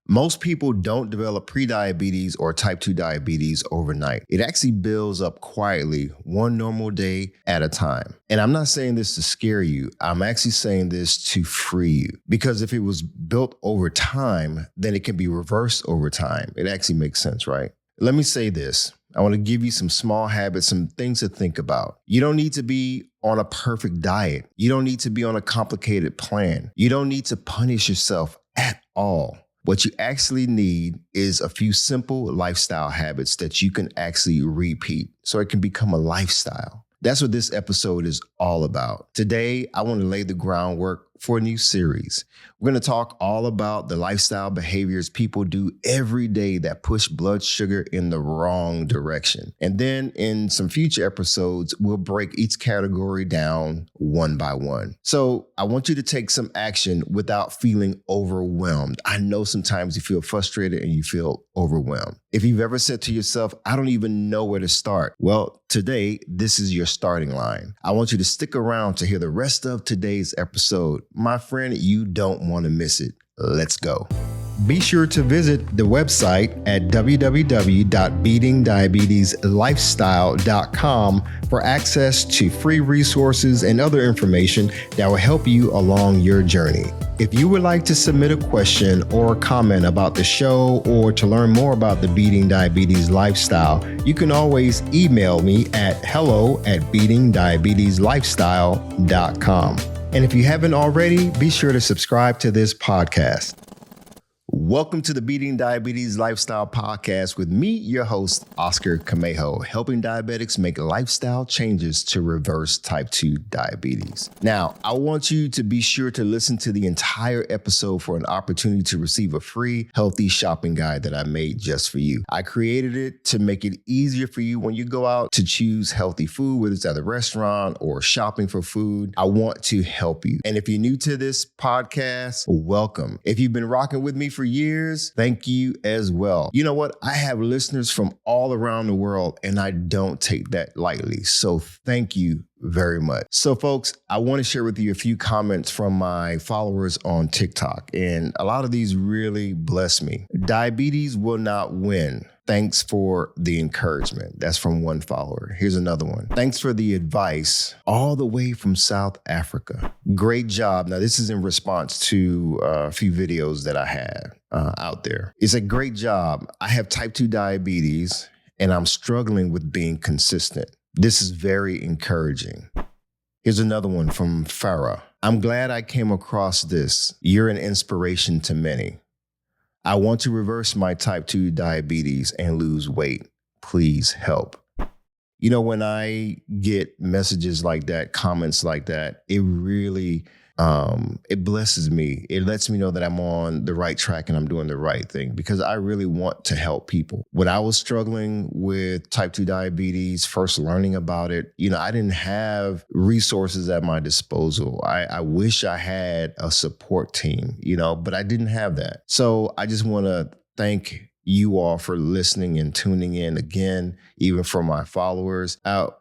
Most people don't develop prediabetes or type 2 diabetes overnight. It actually builds up quietly, one normal day at a time. And I'm not saying this to scare you. I'm actually saying this to free you. Because if it was built over time, then it can be reversed over time. It actually makes sense, right? Let me say this. I want to give you some small habits, some things to think about. You don't need to be on a perfect diet. You don't need to be on a complicated plan. You don't need to punish yourself at all. What you actually need is a few simple lifestyle habits that you can actually repeat so it can become a lifestyle. That's what this episode is all about. Today, I want to lay the groundwork for a new series. We're going to talk all about the lifestyle behaviors people do every day that push blood sugar in the wrong direction. And then in some future episodes, we'll break each category down one by one. So I want you to take some action without feeling overwhelmed. I know sometimes you feel frustrated and you feel overwhelmed. If you've ever said to yourself, I don't even know where to start. Well, today, this is your starting line. I want you to stick around to hear the rest of today's episode. My friend, you don't want to miss it. Let's go. Be sure to visit the website at www.beatingdiabetieslifestyle.com for access to free resources and other information that will help you along your journey. If you would like to submit a question or a comment about the show or to learn more about the Beating Diabetes Lifestyle, you can always email me at hello@beatingdiabetieslifestyle.com. And if you haven't already, be sure to subscribe to this podcast. Welcome to the Beating Diabetes Lifestyle Podcast with me, your host, Oscar Camejo, helping diabetics make lifestyle changes to reverse type 2 diabetes. Now, I want you to be sure to listen to the entire episode for an opportunity to receive a free healthy shopping guide that I made just for you. I created it to make it easier for you when you go out to choose healthy food, whether it's at a restaurant or shopping for food. I want to help you. And if you're new to this podcast, welcome. If you've been rocking with me for years, thank you as well. You know what? I have listeners from all around the world, and I don't take that lightly. So thank you very much. So folks, I want to share with you a few comments from my followers on TikTok, and a lot of these really bless me. Diabetes will not win. Thanks for the encouragement. That's from one follower. Here's another one. Thanks for the advice all the way from South Africa. Great job. Now, this is in response to a few videos that I had out there. It's a great job. I have type 2 diabetes and I'm struggling with being consistent. This is very encouraging. Here's another one from Farah. I'm glad I came across this. You're an inspiration to many. I want to reverse my type 2 diabetes and lose weight. Please help. You know, when I get messages like that, comments like that, it really, it blesses me. It lets me know that I'm on the right track and I'm doing the right thing because I really want to help people. When I was struggling with type 2 diabetes, first learning about it, you know, I didn't have resources at my disposal. I wish I had a support team, you know, but I didn't have that. So I just want to thank you all for listening and tuning in again, even for my followers.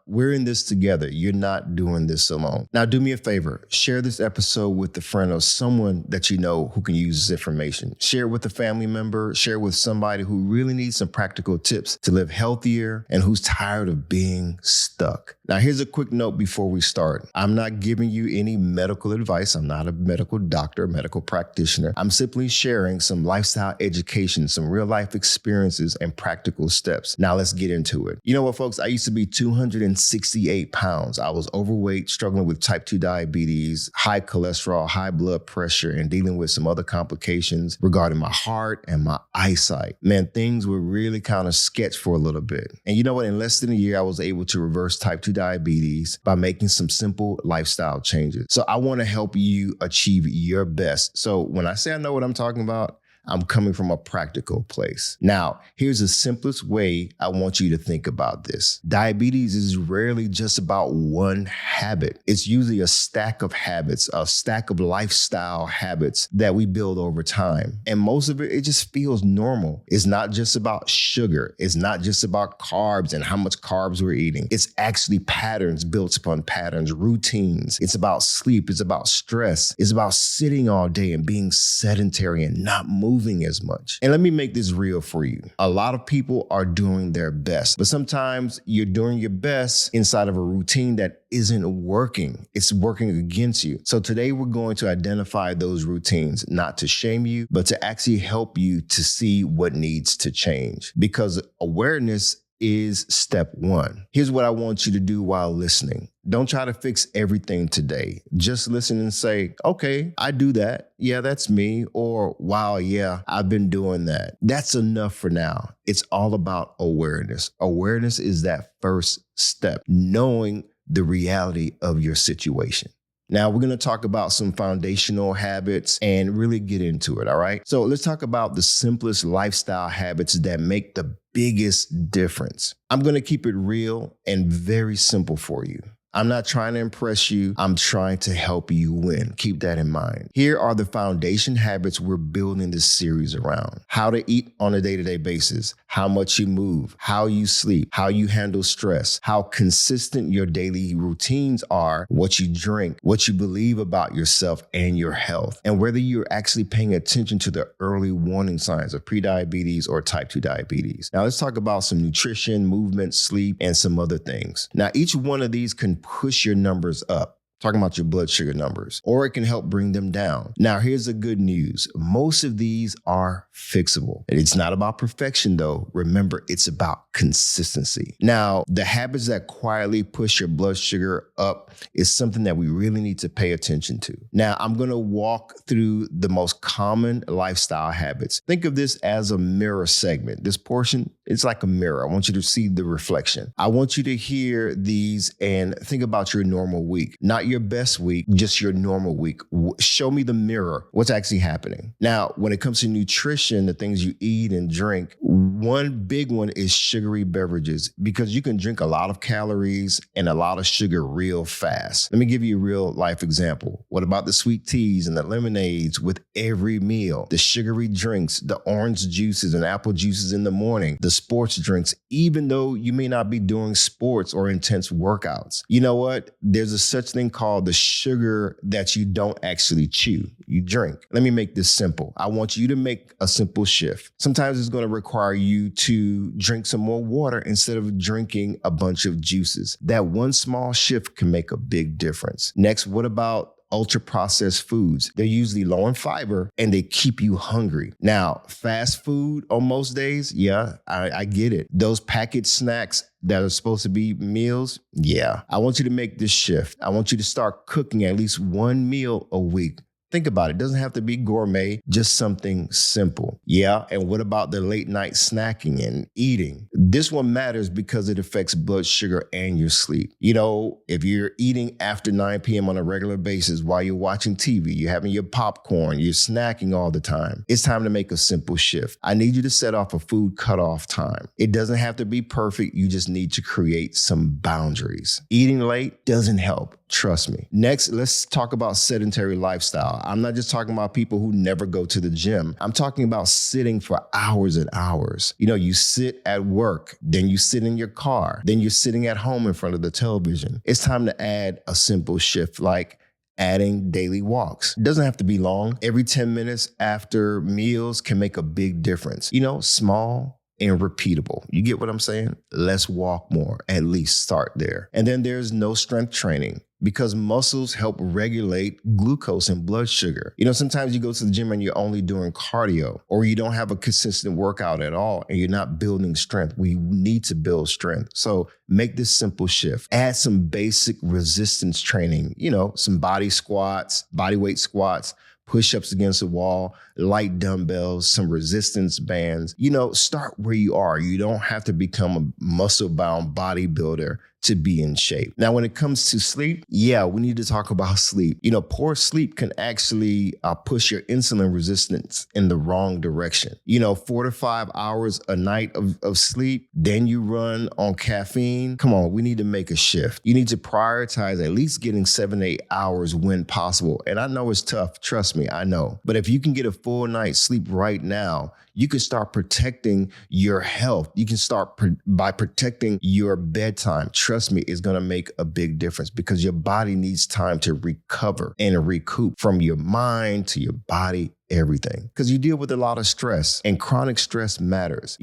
We're in this together. You're not doing this alone. Now, do me a favor. Share this episode with a friend or someone that you know who can use this information. Share it with a family member. Share it with somebody who really needs some practical tips to live healthier and who's tired of being stuck. Now, here's a quick note before we start. I'm not giving you any medical advice. I'm not a medical doctor, medical practitioner. I'm simply sharing some lifestyle education, some real life experiences and practical steps. Now let's get into it. You know what, folks? I used to be 268 pounds. I was overweight, struggling with type 2 diabetes, high cholesterol, high blood pressure, and dealing with some other complications regarding my heart and my eyesight. Man, things were really kind of sketch for a little bit. And you know what? In less than a year, I was able to reverse type 2 diabetes by making some simple lifestyle changes. So I want to help you achieve your best. So when I say I know what I'm talking about, I'm coming from a practical place. Now, here's the simplest way I want you to think about this. Diabetes is rarely just about one habit. It's usually a stack of habits, a stack of lifestyle habits that we build over time. And most of it just feels normal. It's not just about sugar. It's not just about carbs and how much carbs we're eating. It's actually patterns built upon patterns, routines. It's about sleep. It's about stress. It's about sitting all day and being sedentary and not moving. moving as much. And let me make this real for you. A lot of people are doing their best, but sometimes you're doing your best inside of a routine that isn't working. It's working against you. So today we're going to identify those routines, not to shame you, but to actually help you to see what needs to change, because awareness is step one. Here's what I want you to do while listening. Don't try to fix everything today. Just listen and say, okay, I do that. Yeah, that's me. Or, wow, yeah, I've been doing that. That's enough for now. It's all about awareness. Awareness is that first step, knowing the reality of your situation. Now, we're going to talk about some foundational habits and really get into it, all right? So let's talk about the simplest lifestyle habits that make the biggest difference. I'm going to keep it real and very simple for you. I'm not trying to impress you. I'm trying to help you win. Keep that in mind. Here are the foundation habits we're building this series around. How to eat on a day-to-day basis, how much you move, how you sleep, how you handle stress, how consistent your daily routines are, what you drink, what you believe about yourself and your health, and whether you're actually paying attention to the early warning signs of prediabetes or type 2 diabetes. Now, let's talk about some nutrition, movement, sleep, and some other things. Now, each one of these can push your numbers up. Talking about your blood sugar numbers, or it can help bring them down. Now, here's the good news. Most of these are fixable. It's not about perfection, though. Remember, it's about consistency. Now, the habits that quietly push your blood sugar up is something that we really need to pay attention to. Now, I'm going to walk through the most common lifestyle habits. Think of this as a mirror segment. This portion, it's like a mirror. I want you to see the reflection. I want you to hear these and think about your normal week, not your best week, just your normal week. Show me the mirror. What's actually happening? Now, when it comes to nutrition, the things you eat and drink, one big one is sugary beverages, because you can drink a lot of calories and a lot of sugar real fast. Let me give you a real life example. What about the sweet teas and the lemonades with every meal, the sugary drinks, the orange juices and apple juices in the morning, the sports drinks, even though you may not be doing sports or intense workouts? You know what? There's a such thing called the sugar that you don't actually chew, you drink. Let me make this simple. I want you to make a simple shift. Sometimes it's going to require you to drink some more water instead of drinking a bunch of juices. That one small shift can make a big difference. Next, what about ultra-processed foods? They're usually low in fiber and they keep you hungry. Now, fast food on most days, yeah, I get it. Those packaged snacks that are supposed to be meals, yeah. I want you to make this shift. I want you to start cooking at least one meal a week. Think about it. It doesn't have to be gourmet, just something simple. Yeah. And what about the late night snacking and eating? This one matters because it affects blood sugar and your sleep. You know, if you're eating after 9 p.m. on a regular basis while you're watching TV, you're having your popcorn, you're snacking all the time, it's time to make a simple shift. I need you to set off a food cutoff time. It doesn't have to be perfect. You just need to create some boundaries. Eating late doesn't help. Trust me. Next, let's talk about sedentary lifestyle. I'm not just talking about people who never go to the gym. I'm talking about sitting for hours and hours. You know, you sit at work, then you sit in your car, then you're sitting at home in front of the television. It's time to add a simple shift like adding daily walks. It doesn't have to be long. Every 10 minutes after meals can make a big difference. You know, small and repeatable. You get what I'm saying? Let's walk more. At least start there. And then there's no strength training, because muscles help regulate glucose and blood sugar. You know, sometimes you go to the gym and you're only doing cardio, or you don't have a consistent workout at all and you're not building strength. We need to build strength. So make this simple shift. Add some basic resistance training, you know, some body squats, body weight squats, push-ups against the wall, light dumbbells, some resistance bands. You know, start where you are. You don't have to become a muscle-bound bodybuilder to be in shape. Now, when it comes to sleep, yeah, we need to talk about sleep. You know, poor sleep can actually push your insulin resistance in the wrong direction. You know, 4 to 5 hours a night of sleep, then you run on caffeine. Come on, we need to make a shift. You need to prioritize at least getting 7 to 8 hours when possible. And I know it's tough. Trust me, I know. But if you can get a full night's sleep right now, you can start protecting your health. You can start by protecting your bedtime. Trust me, it's going to make a big difference because your body needs time to recover and recoup from your mind to your body, everything. Because you deal with a lot of stress, and chronic stress matters.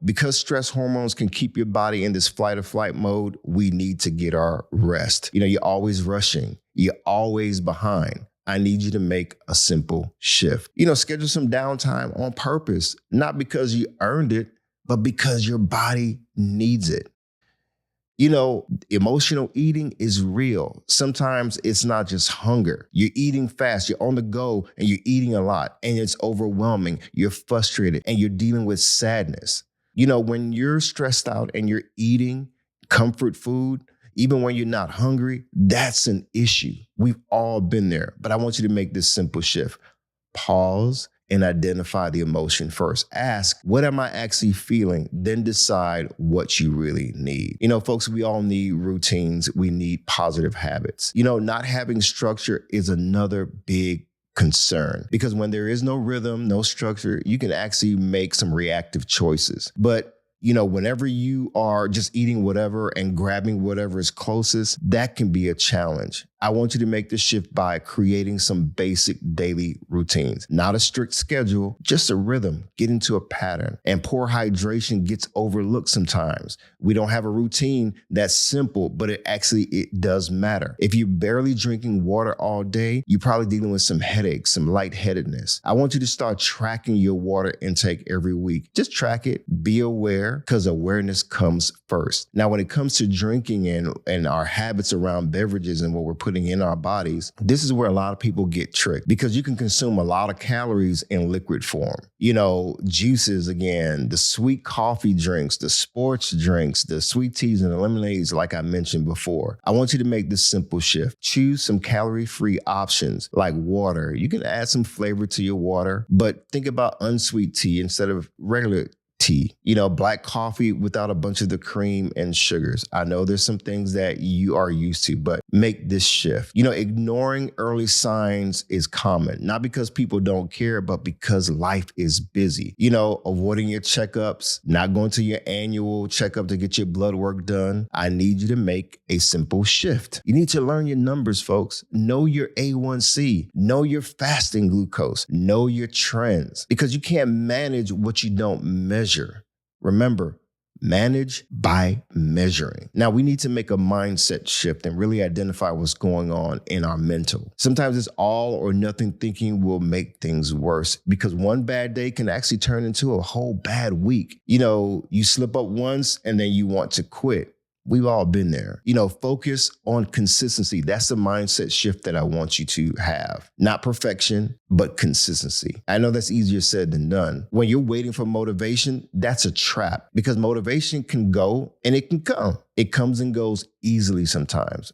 Because stress hormones can keep your body in this fight or flight mode, we need to get our rest. You're always rushing. You're always behind. I need you to make a simple shift. Schedule some downtime on purpose, not because you earned it, but because your body needs it. Emotional eating is real. Sometimes it's not just hunger. You're eating fast, you're on the go, and you're eating a lot, and it's overwhelming. You're frustrated, and you're dealing with sadness. When you're stressed out and you're eating comfort food, even when you're not hungry, that's an issue. We've all been there, but I want you to make this simple shift. Pause and identify the emotion first. Ask, what am I actually feeling? Then decide what you really need. Folks, we all need routines. We need positive habits. Not having structure is another big concern because when there is no rhythm, no structure, you can actually make some reactive choices. But whenever you are just eating whatever and grabbing whatever is closest, that can be a challenge. I want you to make this shift by creating some basic daily routines, not a strict schedule, just a rhythm, get into a pattern. And poor hydration gets overlooked sometimes. We don't have a routine that's simple, but it does matter. If you're barely drinking water all day, you're probably dealing with some headaches, some lightheadedness. I want you to start tracking your water intake every week. Just track it, be aware, because awareness comes first. Now, when it comes to drinking and our habits around beverages and what we're putting in our bodies, this is where a lot of people get tricked because you can consume a lot of calories in liquid form. Juices, again, the sweet coffee drinks, the sports drinks, the sweet teas and the lemonades, like I mentioned before. I want you to make this simple shift. Choose some calorie-free options like water. You can add some flavor to your water, but think about unsweet tea instead of regular tea, black coffee without a bunch of the cream and sugars. I know there's some things that you are used to, but make this shift. Ignoring early signs is common, not because people don't care, but because life is busy. Avoiding your checkups, not going to your annual checkup to get your blood work done. I need you to make a simple shift. You need to learn your numbers, folks. Know your A1C, know your fasting glucose, know your trends, because you can't manage what you don't measure. Remember, manage by measuring. Now, we need to make a mindset shift and really identify what's going on in our mental. Sometimes it's all or nothing thinking will make things worse because one bad day can actually turn into a whole bad week. You slip up once and then you want to quit. We've all been there. Focus on consistency. That's the mindset shift that I want you to have. Not perfection, but consistency. I know that's easier said than done. When you're waiting for motivation, that's a trap because motivation can go and it can come. It comes and goes easily sometimes.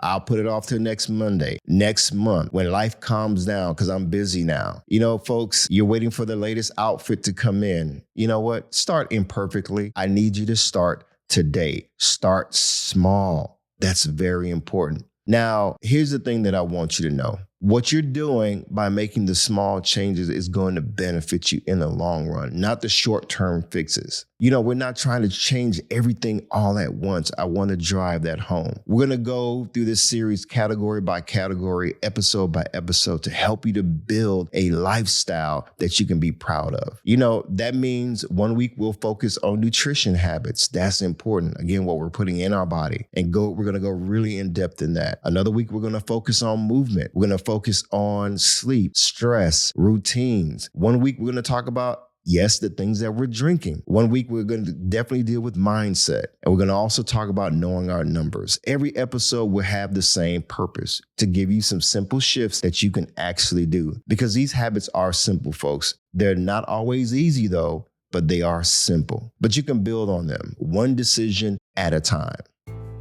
I'll put it off to next Monday, next month, when life calms down because I'm busy now. Folks, you're waiting for the latest outfit to come in. You know what? Start imperfectly. I need you to start today. Start small. That's very important. Now, here's the thing that I want you to know. What you're doing by making the small changes is going to benefit you in the long run, not the short-term fixes. We're not trying to change everything all at once. I want to drive that home. We're going to go through this series category by category, episode by episode to help you to build a lifestyle that you can be proud of. That means 1 week we'll focus on nutrition habits. That's important. Again, what we're putting in our body we're going to go really in depth in that. Another week, we're going to focus on movement. We're going to focus on sleep, stress, routines. 1 week, we're going to talk about the things that we're drinking. 1 week, we're going to definitely deal with mindset. And we're going to also talk about knowing our numbers. Every episode will have the same purpose, to give you some simple shifts that you can actually do. Because these habits are simple, folks. They're not always easy, though, but they are simple. But you can build on them, one decision at a time.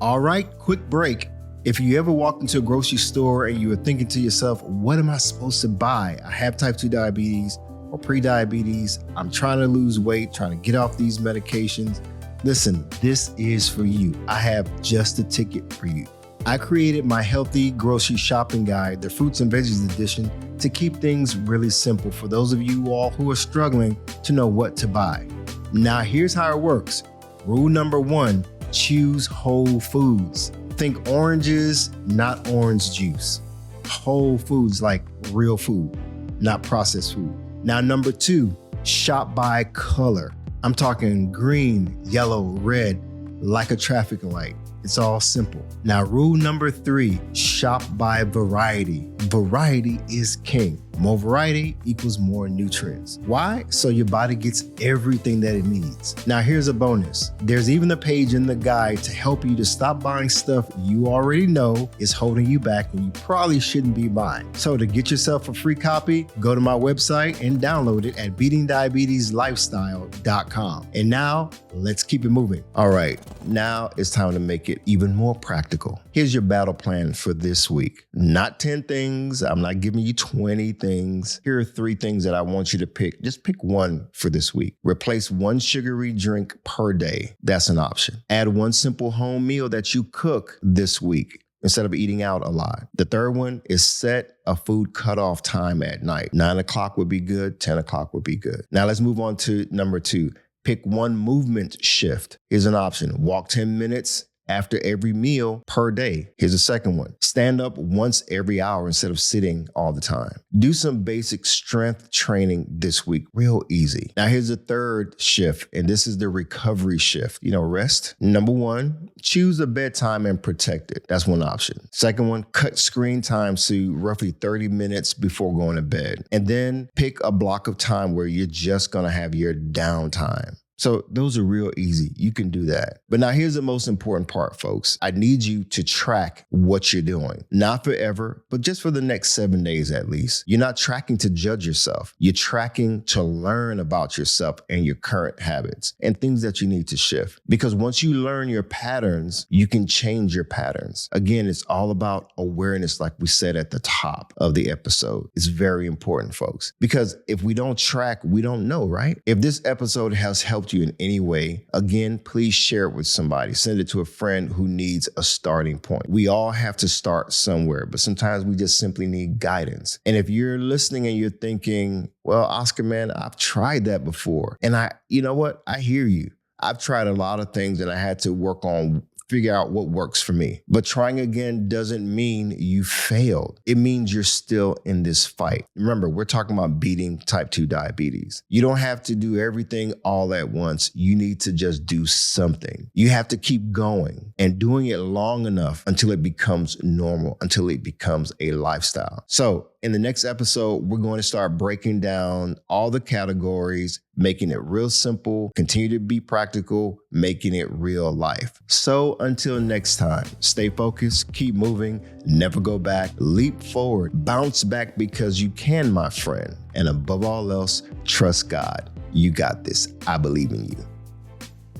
All right, quick break. If you ever walked into a grocery store and you were thinking to yourself, what am I supposed to buy? I have type 2 diabetes or prediabetes. I'm trying to lose weight, trying to get off these medications. Listen, this is for you. I have just the ticket for you. I created my healthy grocery shopping guide, the fruits and veggies edition, to keep things really simple for those of you all who are struggling to know what to buy. Now, here's how it works. Rule number 1, choose whole foods. Think oranges, not orange juice. Whole foods like real food, not processed food. Now, number 2, shop by color. I'm talking green, yellow, red, like a traffic light. It's all simple. Now, rule number 3, shop by variety. Variety is king. More variety equals more nutrients. Why? So your body gets everything that it needs. Now, here's a bonus. There's even a page in the guide to help you to stop buying stuff you already know is holding you back and you probably shouldn't be buying. So to get yourself a free copy, go to my website and download it at beatingdiabetieslifestyle.com. And now, let's keep it moving. All right, now it's time to make it even more practical. Here's your battle plan for this week. Not 10 things. I'm not giving you 20 things. Here are 3 things that I want you to pick. Just pick one for this week. Replace 1 sugary drink per day. That's an option. Add 1 simple home meal that you cook this week instead of eating out a lot. The third one is set a food cutoff time at night. 9 o'clock would be good. 10 o'clock would be good. Now let's move on to number 2. Pick 1 movement shift. Here's an option. Walk 10 minutes after every meal per day. Here's a second one. Stand up once every hour instead of sitting all the time. Do some basic strength training this week. Real easy. Now here's a third shift, and this is the recovery shift. Rest. Number 1, choose a bedtime and protect it. That's one option. Second one, cut screen time to roughly 30 minutes before going to bed. And then pick a block of time where you're just going to have your downtime. So those are real easy. You can do that. But now here's the most important part, folks. I need you to track what you're doing. Not forever, but just for the next 7 days at least. You're not tracking to judge yourself. You're tracking to learn about yourself and your current habits and things that you need to shift. Because once you learn your patterns, you can change your patterns. Again, it's all about awareness, like we said at the top of the episode. It's very important, folks. Because if we don't track, we don't know, right? If this episode has helped you in any way, again, please share it with somebody. Send it to a friend who needs a starting point. We all have to start somewhere, but sometimes we just simply need guidance. And if you're listening and you're thinking, well, Oscar, man, I've tried that before. And you know what? I hear you. I've tried a lot of things and I had to work on figure out what works for me. But trying again doesn't mean you failed. It means you're still in this fight. Remember, we're talking about beating type 2 diabetes. You don't have to do everything all at once. You need to just do something. You have to keep going and doing it long enough until it becomes normal, until it becomes a lifestyle. So in the next episode, we're going to start breaking down all the categories, making it real simple, continue to be practical, making it real life. So until next time, stay focused, keep moving, never go back, leap forward, bounce back because you can, my friend. And above all else, trust God. You got this. I believe in you.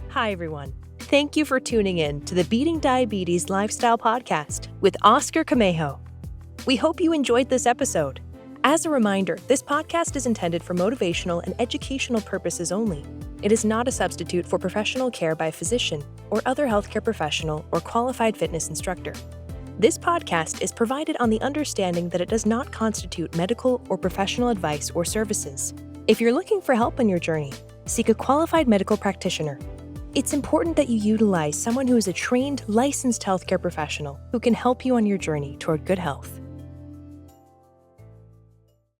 Hi, everyone. Thank you for tuning in to the Beating Diabetes Lifestyle Podcast with Oscar Camejo. We hope you enjoyed this episode. As a reminder, this podcast is intended for motivational and educational purposes only. It is not a substitute for professional care by a physician or other healthcare professional or qualified fitness instructor. This podcast is provided on the understanding that it does not constitute medical or professional advice or services. If you're looking for help on your journey, seek a qualified medical practitioner. It's important that you utilize someone who is a trained, licensed healthcare professional who can help you on your journey toward good health.